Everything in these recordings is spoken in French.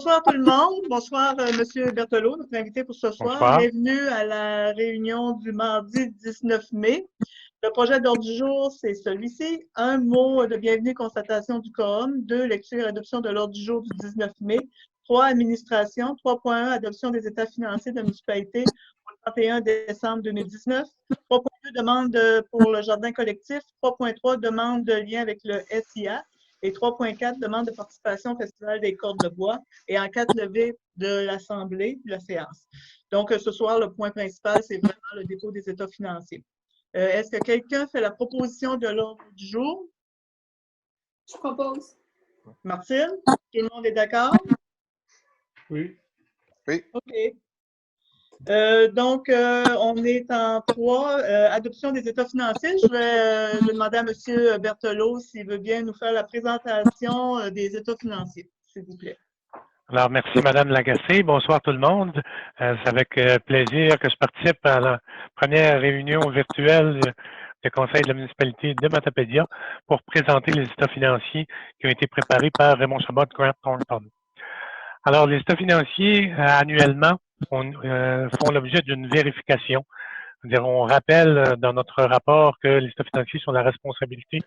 Bonsoir tout le monde. Bonsoir, Monsieur Berthelot, notre invité pour ce soir. Bonsoir. Bienvenue à la réunion du mardi 19 mai. Le projet d'ordre du jour, c'est celui-ci. Un mot de bienvenue, constatation du quorum. 2, lecture et adoption de l'ordre du jour du 19 mai. 3, administration. 3.1, adoption des états financiers de la municipalité au 31 décembre 2019. 3.2, demande pour le jardin collectif. 3.3, demande de lien avec le SIA. Et 3.4, demande de participation au Festival des cordes de bois. Et en 4, levée de l'Assemblée de la séance. Donc, ce soir, le point principal, c'est vraiment le dépôt des états financiers. Est-ce que quelqu'un fait la proposition de l'ordre du jour? Je propose. Martine, tout le monde est d'accord? Oui. Oui. OK. Donc, on est en 3, adoption des états financiers. Je vais demander à M. Berthelot s'il veut bien nous faire la présentation des états financiers, s'il vous plaît. Alors, merci, Madame Lagacé. Bonsoir tout le monde. C'est avec plaisir que je participe à la première réunion virtuelle du Conseil de la municipalité de Matapédia pour présenter les états financiers qui ont été préparés par Raymond Chabot Grant Thornton. Alors, les états financiers, annuellement, font l'objet d'une vérification. On rappelle dans notre rapport que les états financiers sont la responsabilité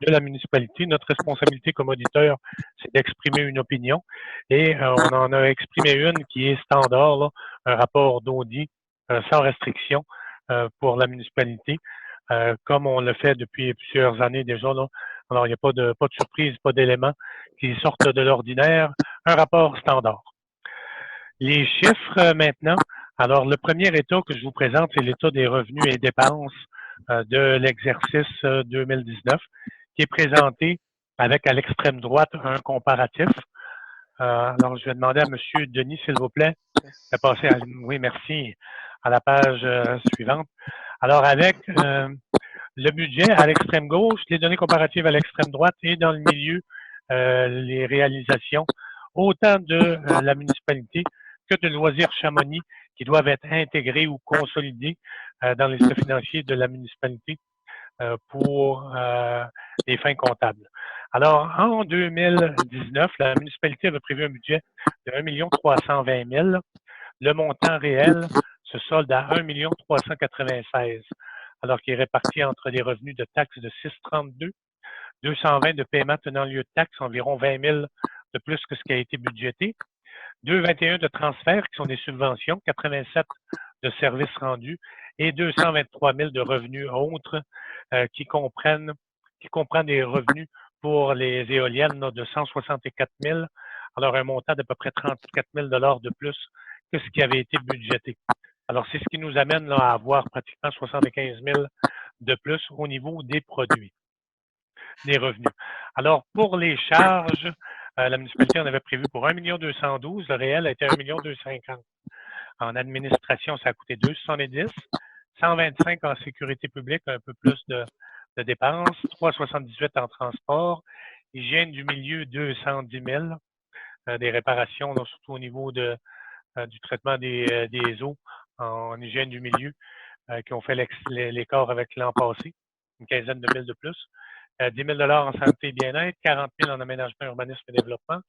de la municipalité. Notre responsabilité comme auditeur, c'est d'exprimer une opinion. Et on en a exprimé une qui est standard, là, un rapport d'audit sans restriction pour la municipalité, comme on le fait depuis plusieurs années déjà. Là. Alors, il n'y a pas de surprise, pas d'éléments qui sortent de l'ordinaire. Un rapport standard. Les chiffres maintenant. Alors, le premier état que je vous présente, c'est l'état des revenus et dépenses de l'exercice 2019, qui est présenté avec à l'extrême droite un comparatif. Alors, je vais demander à M. Denis, s'il vous plaît, de passer à, oui, merci, à la page suivante. Alors, avec le budget à l'extrême gauche, les données comparatives à l'extrême droite et dans le milieu, les réalisations, autant de la municipalité que de Loisirs Chamonix qui doivent être intégrés ou consolidés dans les états financiers de la municipalité pour les fins comptables. Alors, en 2019, la municipalité avait prévu un budget de 1 320 000. Le montant réel se solde à 1 396 000, alors qu'il est réparti entre les revenus de taxes de 6,32, 220 de paiement tenant lieu de taxes, environ 20 000 de plus que ce qui a été budgété, 221 de transferts qui sont des subventions, 87 de services rendus et 223 000 de revenus autres qui comprennent des revenus pour les éoliennes là, de 164 000, alors un montant d'à peu près 34 000 de plus que ce qui avait été budgété. Alors, c'est ce qui nous amène là, à avoir pratiquement 75 000 de plus au niveau des produits, des revenus. Alors, pour les charges, la municipalité en avait prévu pour 1 212 000, le réel a été 1 250 000. En administration, ça a coûté 270 000, 125 000 en sécurité publique, un peu plus de dépenses, 378 000 en transport, hygiène du milieu, 210 000, des réparations, là, surtout au niveau du traitement des eaux en hygiène du milieu, qui ont fait l'écart avec l'an passé, une quinzaine de mille de plus. 10 000 en santé et bien-être, 40 000 en aménagement, urbanisme et développement,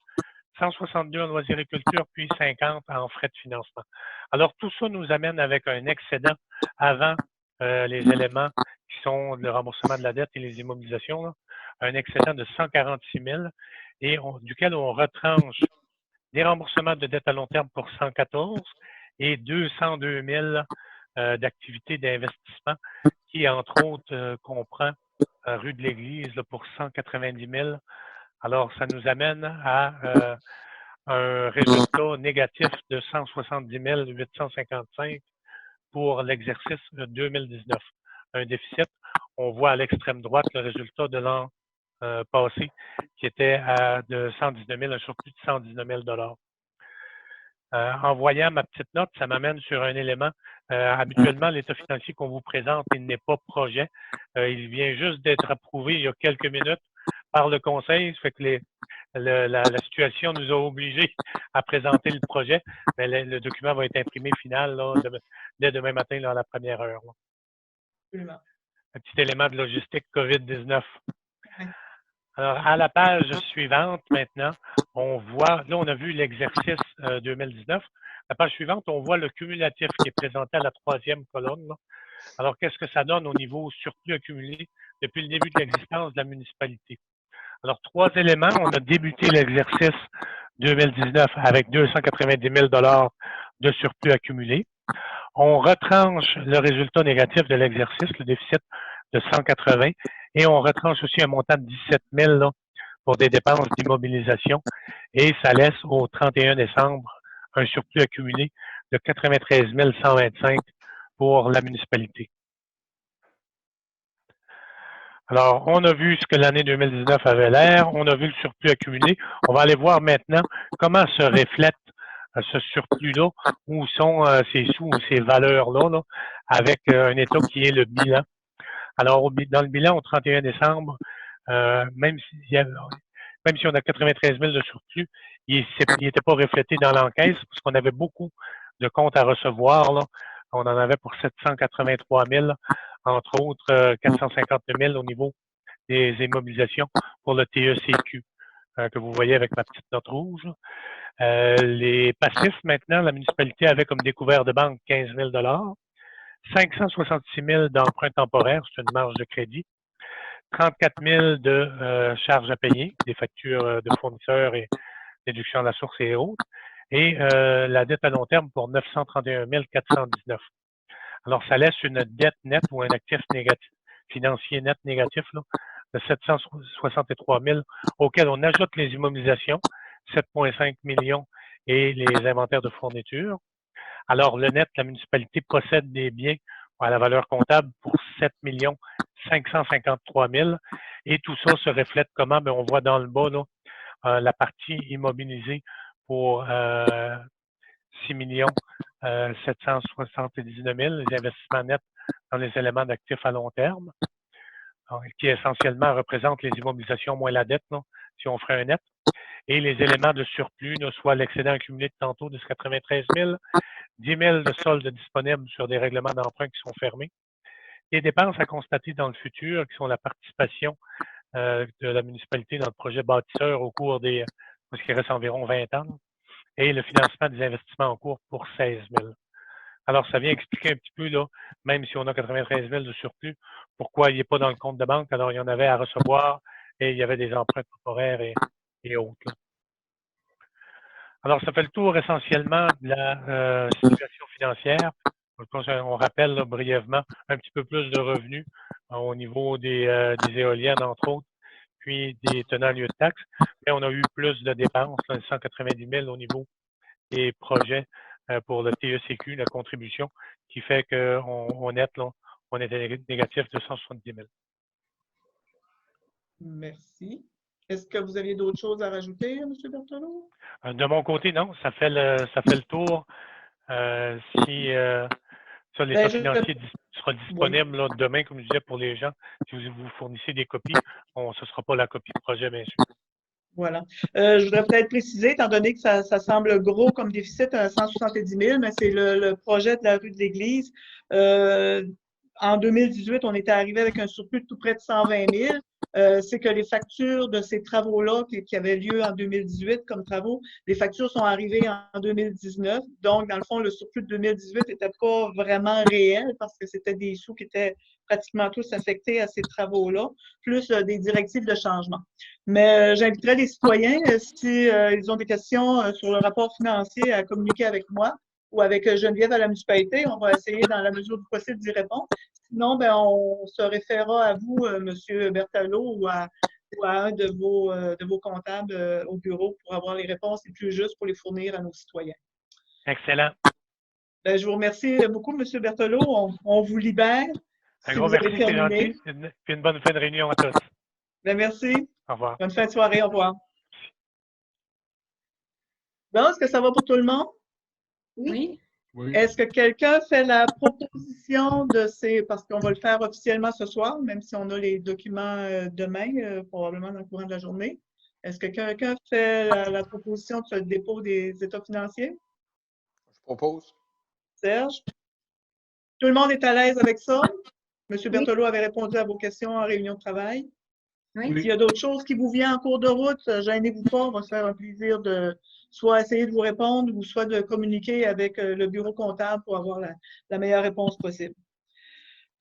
162 en loisirs et culture, puis 50 en frais de financement. Alors, tout ça nous amène avec un excédent avant les éléments qui sont le remboursement de la dette et les immobilisations, là, un excédent de 146 000 et duquel on retranche des remboursements de dette à long terme pour 114 et 202 000 d'activités d'investissement qui, entre autres, comprend rue de l'Église là, pour 190 000. Alors, ça nous amène à un résultat négatif de 170 855 pour l'exercice 2019. Un déficit, on voit à l'extrême droite le résultat de l'an passé qui était de 119 000, un surplus de 119 000 en voyant ma petite note, ça m'amène sur un élément. Habituellement, l'état financier qu'on vous présente, il n'est pas projet. Il vient juste d'être approuvé il y a quelques minutes par le conseil. Ça fait que la situation nous a obligés à présenter le projet, mais le document va être imprimé final là, dès demain matin là, à la première heure. Absolument. Un petit élément de logistique COVID-19. Oui. Alors, à la page suivante, maintenant, on voit, là, on a vu l'exercice 2019. La page suivante, on voit le cumulatif qui est présenté à la troisième colonne, là. Alors, qu'est-ce que ça donne au niveau surplus accumulé depuis le début de l'existence de la municipalité? Alors, 3 éléments. On a débuté l'exercice 2019 avec 290 000 de surplus accumulé. On retranche le résultat négatif de l'exercice, le déficit de 180, et on retranche aussi un montant de 17 000 là, pour des dépenses d'immobilisation, et ça laisse au 31 décembre un surplus accumulé de 93 125 pour la municipalité. Alors, on a vu ce que l'année 2019 avait l'air, on a vu le surplus accumulé. On va aller voir maintenant comment se reflète ce surplus-là, où sont ces sous, ces valeurs-là, là, avec un état qui est le bilan. Alors, dans le bilan au 31 décembre, même si on a 93 000 de surplus, il n'était pas reflété dans l'encaisse parce qu'on avait beaucoup de comptes à recevoir, là. On en avait pour 783 000, entre autres 450 000 au niveau des immobilisations pour le TECQ, que vous voyez avec ma petite note rouge. Les passifs, maintenant, la municipalité avait comme découvert de banque 15 000 566 000 d'emprunts temporaires, c'est une marge de crédit, 34 000 de charges à payer, des factures de fournisseurs et déduction à la source et autres, et la dette à long terme pour 931 419. Alors, ça laisse une dette nette ou un actif négatif, financier net négatif là, de 763 000 auquel on ajoute les immobilisations, 7,5 millions et les inventaires de fourniture. Alors, le net, la municipalité possède des biens à la valeur comptable pour 7 553 000 et tout ça se reflète comment? Bien, on voit dans le bas là, la partie immobilisée pour 6 779 000, les investissements nets dans les éléments d'actifs à long terme, qui essentiellement représentent les immobilisations moins la dette, là, si on ferait un net, et les éléments de surplus, là, soit l'excédent accumulé de tantôt de 93 000, 10 000 de soldes disponibles sur des règlements d'emprunt qui sont fermés, les dépenses à constater dans le futur, qui sont la participation de la municipalité dans le projet bâtisseur au cours des, parce qu'il reste environ 20 ans, là, et le financement des investissements en cours pour 16 000. Alors, ça vient expliquer un petit peu, là, même si on a 93 000 de surplus, pourquoi il n'est pas dans le compte de banque. Alors, il y en avait à recevoir et il y avait des emprunts temporaires et autres. Là. Alors, ça fait le tour essentiellement de la situation financière. On rappelle là, brièvement un petit peu plus de revenus au niveau des éoliennes, entre autres, puis des tenants lieux de taxes. Mais on a eu plus de dépenses, là, 190 000 au niveau des projets pour le TECQ, la contribution, qui fait qu'on net, là, on était négatif de 170 000. Merci. Est-ce que vous aviez d'autres choses à rajouter, M. Berthelot? De mon côté, non, ça fait le tour. Si ça, l'état financier sera disponible là, demain, comme je disais, pour les gens, si vous fournissez des copies, ce ne sera pas la copie de projet, bien sûr. Voilà. Je voudrais peut-être préciser, étant donné que ça semble gros comme déficit à 170 000, mais c'est le projet de la rue de l'Église. En 2018, on était arrivé avec un surplus de tout près de 120 000. C'est que les factures de ces travaux-là qui avaient lieu en 2018 comme travaux, les factures sont arrivées en 2019. Donc, dans le fond, le surplus de 2018 n'était pas vraiment réel parce que c'était des sous qui étaient pratiquement tous affectés à ces travaux-là, plus des directives de changement. Mais j'inviterai les citoyens, si ils ont des questions sur le rapport financier, à communiquer avec moi ou avec Geneviève à la municipalité. On va essayer, dans la mesure du possible, d'y répondre. Sinon, ben, on se référera à vous, M. Berthelot, ou à un de vos comptables au bureau pour avoir les réponses les plus justes pour les fournir à nos citoyens. Excellent. Ben, je vous remercie beaucoup, M. Berthelot. On vous libère. Un gros merci, c'est gentil. Puis une bonne fin de réunion à tous. Ben, merci. Au revoir. Bonne fin de soirée. Au revoir. Bon, est-ce que ça va pour tout le monde? Oui. Oui. Est-ce que quelqu'un fait la proposition de ces, parce qu'on va le faire officiellement ce soir, même si on a les documents demain, probablement dans le courant de la journée. Est-ce que quelqu'un fait la proposition de ce dépôt des états financiers? Je propose. Serge? Tout le monde est à l'aise avec ça? M. Oui. Berthelot avait répondu à vos questions en réunion de travail. Oui. S'il y a d'autres choses qui vous viennent en cours de route, gênez-vous pas, on va se faire un plaisir de soit essayer de vous répondre ou soit de communiquer avec le bureau comptable pour avoir la meilleure réponse possible.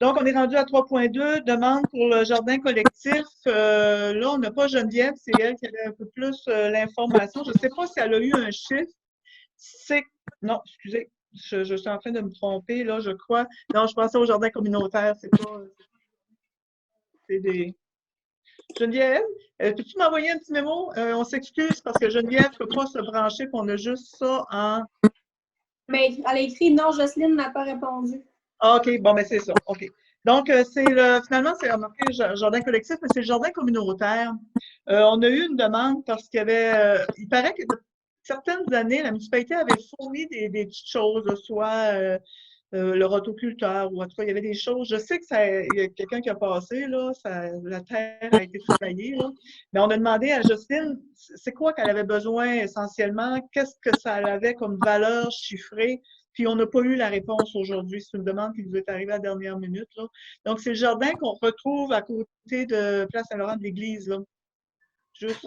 Donc, on est rendu à 3.2, demande pour le jardin collectif. Là, on n'a pas Geneviève, c'est elle qui avait un peu plus l'information. Je ne sais pas si elle a eu un chiffre. Non, excusez, je suis en train de me tromper, là, je crois. Non, je pensais au jardin communautaire, c'est pas... C'est des... Geneviève, peux-tu m'envoyer un petit mémo? On s'excuse parce que Geneviève ne peut pas se brancher, qu'on a juste ça en... Mais elle a écrit non, Jocelyne n'a pas répondu. Ah, OK, bon, mais c'est ça. OK. Donc, finalement, c'est remarqué jardin collectif, mais c'est le jardin communautaire. On a eu une demande parce qu'il y avait, il paraît que certaines années, la municipalité avait fourni des petites choses, soit le rotoculteur, ou en tout cas, il y avait des choses. Je sais que il y a quelqu'un qui a passé, là, la terre a été travaillée, là. Mais on a demandé à Justine, c'est quoi qu'elle avait besoin essentiellement, qu'est-ce que ça avait comme valeur chiffrée, puis on n'a pas eu la réponse aujourd'hui. C'est une demande qui nous est arrivée à la dernière minute, là. Donc, c'est le jardin qu'on retrouve à côté de Place Saint-Laurent de l'Église, là. Juste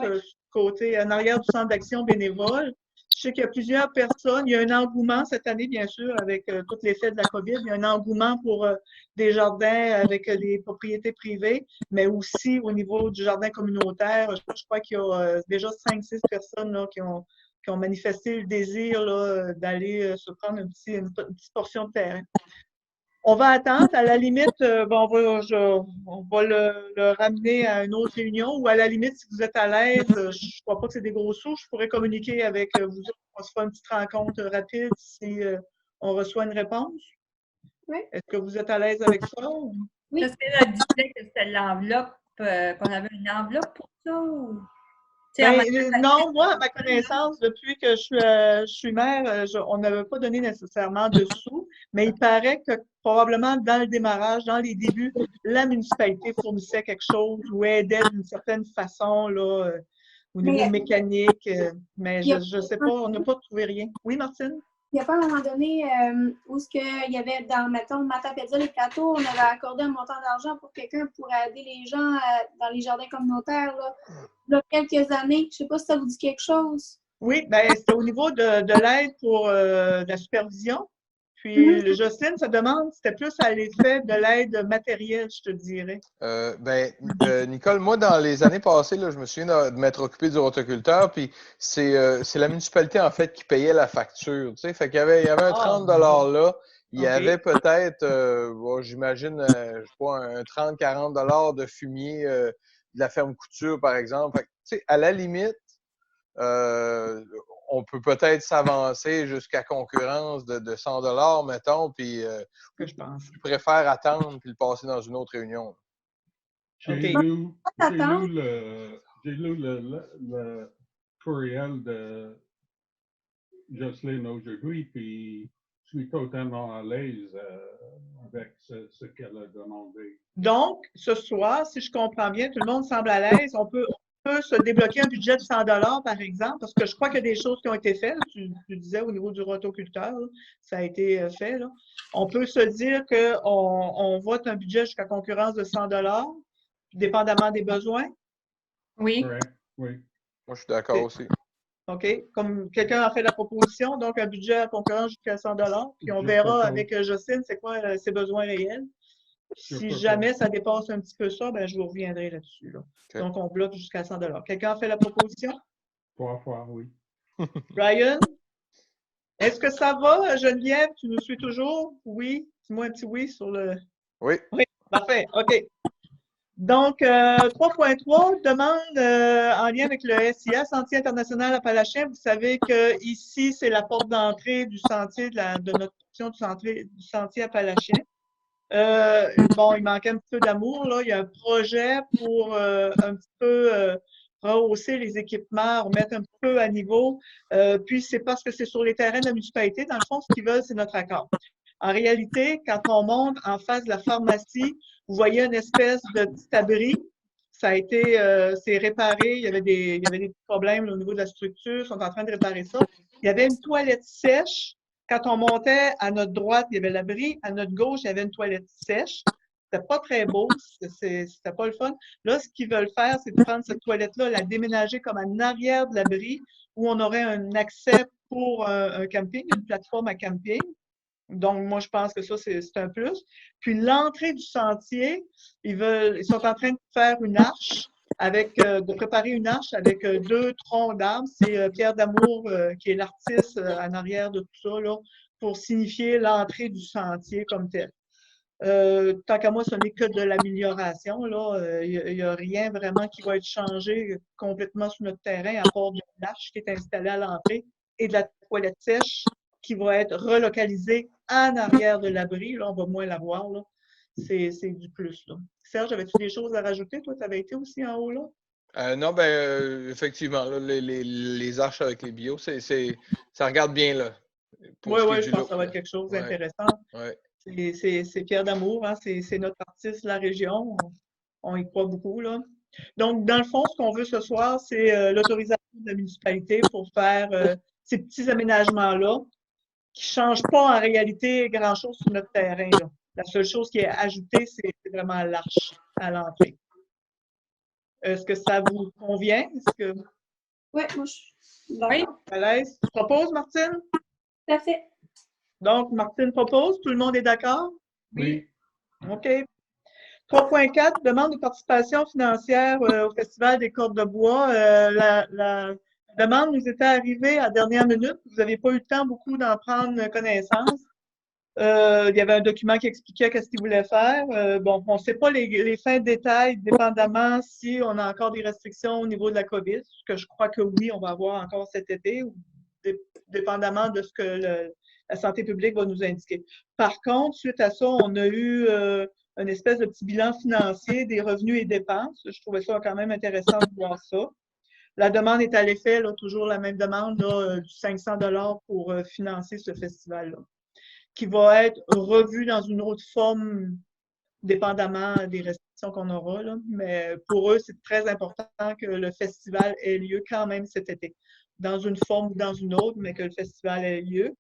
côté, en arrière du centre d'action bénévole. Je sais qu'il y a plusieurs personnes. Il y a un engouement cette année, bien sûr, avec tout l'effet de la COVID. Il y a un engouement pour des jardins avec des propriétés privées, mais aussi au niveau du jardin communautaire. Je crois qu'il y a déjà 5-6 personnes là, qui ont manifesté le désir d'aller se prendre une petite portion de terrain. On va attendre. À la limite, on va le ramener à une autre réunion ou à la limite, si vous êtes à l'aise, je ne crois pas que c'est des gros sous, je pourrais communiquer avec vous. On se fera une petite rencontre rapide si on reçoit une réponse. Oui. Est-ce que vous êtes à l'aise avec ça? Oui. Est-ce qu'elle disait que c'était l'enveloppe, qu'on avait une enveloppe pour ça? Ou... Non, moi, à ma connaissance, depuis que je suis maire, on n'avait pas donné nécessairement de sous, mais il paraît que probablement dans le démarrage, dans les débuts, la municipalité fournissait quelque chose ou aidait d'une certaine façon là, au niveau mécanique, mais je ne sais pas, on n'a pas trouvé rien. Oui, Martine? Il n'y a pas un moment donné où il y avait dans, mettons, Matapédia, les plateaux, on avait accordé un montant d'argent pour quelqu'un pour aider les gens dans les jardins communautaires, là. Il y a quelques années. Je ne sais pas si ça vous dit quelque chose. Oui, bien, c'était au niveau de l'aide pour la supervision. Puis, Jocelyne, sa demande, c'était plus à l'effet de l'aide matérielle, je te dirais. Nicole, moi, dans les années passées, là, je me souviens de m'être occupé du rotoculteur, puis c'est la municipalité, en fait, qui payait la facture. Tu sais, fait qu'il y avait un 30 là. Il y avait peut-être, j'imagine, je sais pas, un 30-40 de fumier de la ferme couture, par exemple. Fait que, tu sais, à la limite, on peut peut-être s'avancer jusqu'à concurrence de 100 mettons, puis je préfère attendre puis le passer dans une autre réunion. J'ai lu le courriel de Jocelyne aujourd'hui, puis je suis totalement à l'aise avec ce qu'elle a demandé. Donc, ce soir, si je comprends bien, tout le monde semble à l'aise. On peut se débloquer un budget de 100 par exemple, parce que je crois qu'il y a des choses qui ont été faites. Tu disais au niveau du rotoculteur, ça a été fait. Là. On peut se dire qu'on vote un budget jusqu'à concurrence de 100 dépendamment des besoins. Oui. Correct. Oui. Moi, je suis d'accord aussi. OK. Comme quelqu'un a fait la proposition, donc un budget à concurrence jusqu'à 100 puis on verra avec Jocelyne c'est quoi ses besoins réels. Si jamais ça dépasse un petit peu ça, ben, je vous reviendrai là-dessus. Là. Okay. Donc, on bloque jusqu'à 100 Quelqu'un a fait la proposition? 3 fois, oui. Ryan? Est-ce que ça va, Geneviève? Tu nous suis toujours? Oui? Dis-moi un petit oui sur le... Oui. Oui, parfait. OK. Donc, 3.3, demande en lien avec le SIA, Sentier international Appalachien. Vous savez que ici, c'est la porte d'entrée du sentier, de notre portion du sentier Appalachien. Il manquait un petit peu d'amour. Là. Il y a un projet pour un petit peu rehausser les équipements, remettre un petit peu à niveau. Puis, c'est parce que c'est sur les terrains de la municipalité. Dans le fond, ce qu'ils veulent, c'est notre accord. En réalité, quand on monte en face de la pharmacie, vous voyez une espèce de petit abri. Ça a été c'est réparé. Il y avait des petits problèmes là, au niveau de la structure. Ils sont en train de réparer ça. Il y avait une toilette sèche. Quand on montait à notre droite, il y avait l'abri. À notre gauche, il y avait une toilette sèche. c'était pas très beau, c'était pas le fun. Là, ce qu'ils veulent faire, c'est de prendre cette toilette-là, la déménager comme en arrière de l'abri, où on aurait un accès pour un camping, une plateforme à camping. Donc, moi, je pense que ça, c'est un plus. Puis, l'entrée du sentier, ils sont en train de faire une arche de préparer une arche avec 2 troncs d'arbres. C'est Pierre Damour, qui est l'artiste en arrière de tout ça, là, pour signifier l'entrée du sentier comme tel. Tant qu'à moi, ce n'est que de l'amélioration. Il n'y a rien vraiment qui va être changé complètement sur notre terrain, à part de l'arche qui est installée à l'entrée et de la toilette sèche qui va être relocalisée en arrière de l'abri. Là, on va moins la voir. C'est du plus. Là. Serge, avais-tu des choses à rajouter? Toi, tu avais été aussi en haut, là? Non, effectivement, là, les arches avec les bio, ça regarde bien, là. Oui, je pense que ça va être quelque chose d'intéressant. Ouais. C'est Pierre Damour, hein, c'est notre artiste de la région. On y croit beaucoup, là. Donc, dans le fond, ce qu'on veut ce soir, c'est l'autorisation de la municipalité pour faire ces petits aménagements-là qui ne changent pas en réalité grand-chose sur notre terrain, là. La seule chose qui est ajoutée, c'est vraiment l'arche à l'entrée. Est-ce que ça vous convient? Oui, moi, je suis d'accord. À l'aise? Tu proposes, Martine? Tout à fait. Donc, Martine propose. Tout le monde est d'accord? Oui. OK. 3.4, demande de participation financière au Festival des cordes de bois. La demande nous était arrivée à dernière minute. Vous n'avez pas eu le temps beaucoup d'en prendre connaissance. Il y avait un document qui expliquait qu'est-ce qu'ils voulaient faire. Bon, on ne sait pas les fins de détail, dépendamment si on a encore des restrictions au niveau de la COVID, que je crois que oui, on va avoir encore cet été, ou dépendamment de ce que la santé publique va nous indiquer. Par contre, suite à ça, on a eu une espèce de petit bilan financier des revenus et dépenses. Je trouvais ça quand même intéressant de voir ça. La demande est à l'effet, toujours la même demande, du 500 $ pour financer ce festival-là, qui va être revu dans une autre forme, dépendamment des restrictions qu'on aura. Là. Mais pour eux, c'est très important que le festival ait lieu quand même cet été, dans une forme ou dans une autre, mais que le festival ait lieu.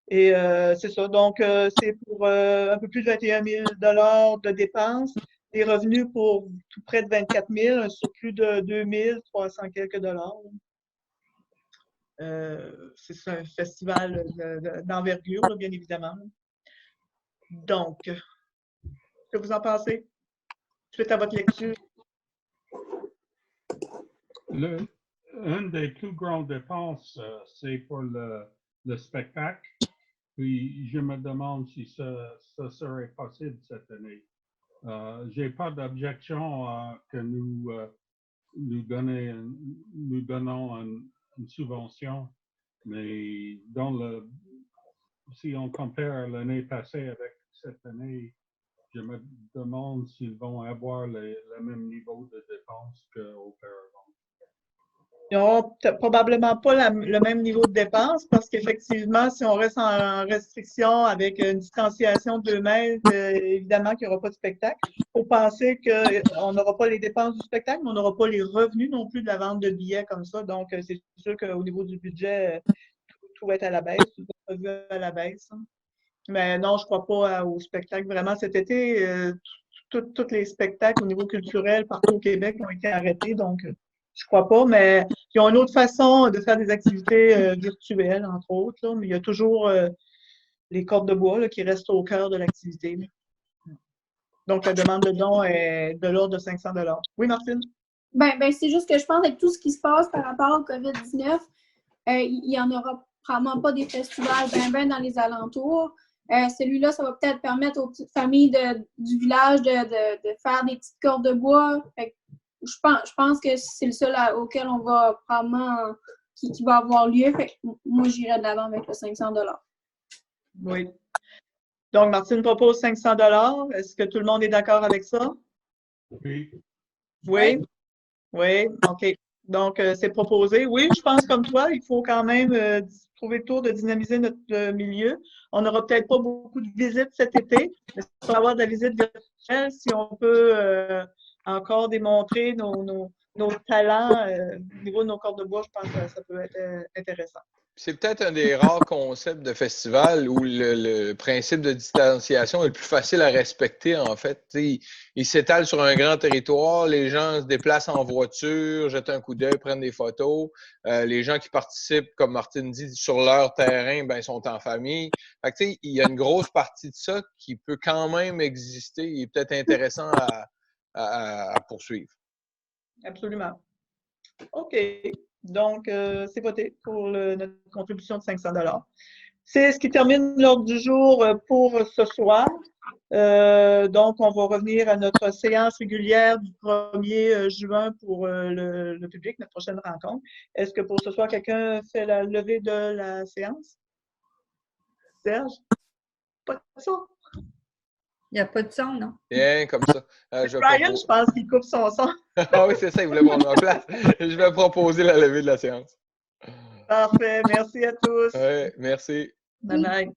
Et c'est ça. Donc, c'est pour un peu plus de 21 000 $ de dépenses, des revenus pour tout près de 24 000, un surplus de 2 300 quelques dollars. C'est un festival d'envergure, bien évidemment. Donc, qu'est-ce que vous en pensez? Suite à votre lecture. Une des plus grandes dépenses, c'est pour le spectacle. Puis, je me demande si ça serait possible cette année. Je n'ai pas d'objection que nous donnons une subvention, mais si on compare l'année passée avec cette année, je me demande s'ils vont avoir le même niveau de dépenses qu'auparavant. Ils n'auront probablement pas le même niveau de dépense parce qu'effectivement, si on reste en restriction avec une distanciation de 2 mètres, évidemment qu'il n'y aura pas de spectacle. Il faut penser qu'on n'aura pas les dépenses du spectacle, mais on n'aura pas les revenus non plus de la vente de billets comme ça. Donc, c'est sûr qu'au niveau du budget, tout va être à la baisse, tout va être revu à la baisse. Mais non, je ne crois pas au spectacle. Vraiment, cet été, tous les spectacles au niveau culturel partout au Québec ont été arrêtés. Donc, je crois pas, mais ils ont une autre façon de faire des activités virtuelles, entre autres. Là, mais il y a toujours les cordes de bois là, qui restent au cœur de l'activité. Donc, la demande de don est de l'ordre de 500 $. Oui, Martine? Ben, c'est juste que je pense avec tout ce qui se passe par rapport au COVID-19, il n'y en aura probablement pas des festivals ben dans les alentours. Celui-là, ça va peut-être permettre aux petites familles du village de faire des petites cordes de bois. Fait que je pense que c'est le seul auquel on va probablement qui va avoir lieu. Fait que moi, j'irai de l'avant avec le 500 $. Oui. Donc, Martine propose 500 $. Est-ce que tout le monde est d'accord avec ça? Oui. Oui? Oui, OK. Donc, c'est proposé. Oui, je pense comme toi, il faut quand même trouver le tour de dynamiser notre milieu. On n'aura peut-être pas beaucoup de visites cet été, mais si on va avoir de la visite virtuelle, si on peut encore démontrer nos nos talents, au niveau de nos cordes de bois, je pense que ça peut être intéressant. C'est peut-être un des rares concepts de festival où le principe de distanciation est le plus facile à respecter, en fait. Il s'étale sur un grand territoire, les gens se déplacent en voiture, jettent un coup d'œil, prennent des photos. Les gens qui participent, comme Martine dit, sur leur terrain, ben, sont en famille. Fait que, il y a une grosse partie de ça qui peut quand même exister et peut-être intéressant à poursuivre. Absolument. OK. Donc, c'est voté pour notre contribution de 500 $. C'est ce qui termine l'ordre du jour pour ce soir. Donc, on va revenir à notre séance régulière du 1er juin pour le public, notre prochaine rencontre. Est-ce que pour ce soir, quelqu'un fait la levée de la séance? Serge? Pas de son? Il n'y a pas de son, non? Bien, comme ça. Brian, je pense qu'il coupe son son. Ah oui, c'est ça, il voulait prendre ma place. Je vais proposer la levée de la séance. Parfait. Merci à tous. Oui, merci. Bye bye.